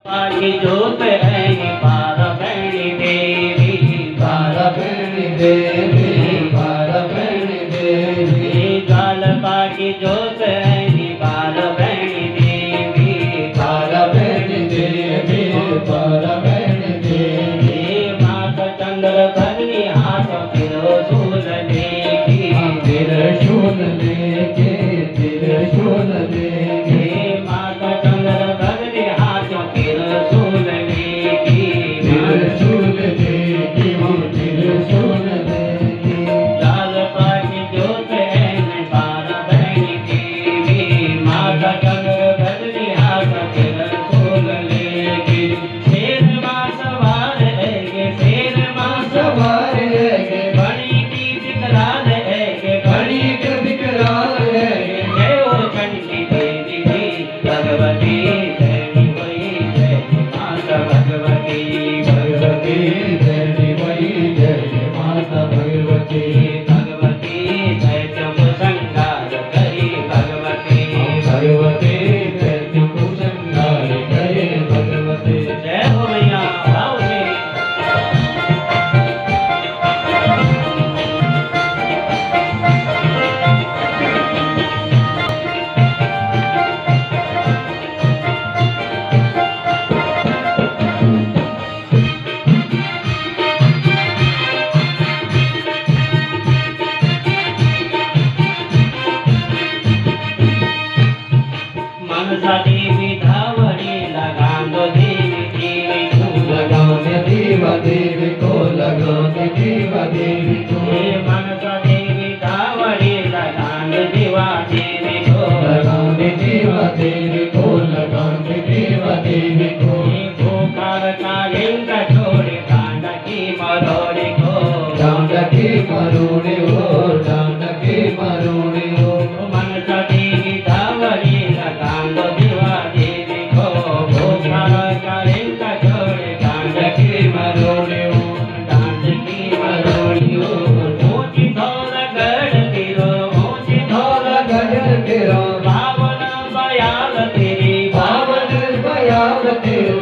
पाली जोत है पार्वती देवी, पार्वती देवी, पार्वती देवी, गाल पाली जोत है पार्वती देवी, पार्वती देवी, पार्वती देवी, माता चंद्र बनी हाथ त्रिशूल लेके, त्रिशूल लेके, त्रिशूल लेके, माता चंद्र बनी हाथ त्रिशूल लेके, त्रिशूल लेके, त्रिशूल लेके, लाल पाटी जोत है पार्वती देवी, माता चंद्र बनी हाथ त्रिशूल लेके, शेर मां सवार है, शेर मां सवार है, बड़ी की विकराल है, बड़ी विकराल है, जय हो चंडी देवी जी भगवती जय वही जय माता भगवती भगवती जय वही जय माता भगवती, भगवती जय जब संगार करी भगवती भगवती जय कुशंगार करे भगवती। जय हो मैया भाव से मनसा देवी धावड़ी लगान दो देवी देवी को लगाने देवा देवी को, लगाने देवा देवी को, मनसा देवी धावड़ी लगान देवा देवी को लगाने देवा देवी को, लगाने देवा देवी को, भूखार कालिंग छोड़े कांड की मरोड़ी को डांडकी मरूड़ी हो, डांडकी मरूड़ी हो, मनसा देवी धावड़ी लगान दो देवा देवी को भूखार कालिंग छोड़े कांड की मरोड़ी हो डांड की मरोड़ी हो ऊंची थोर गढ़ गिरो ऊंची थोर गजर गिरो, पावन बयाल तेरी पावन बयाल तेरो,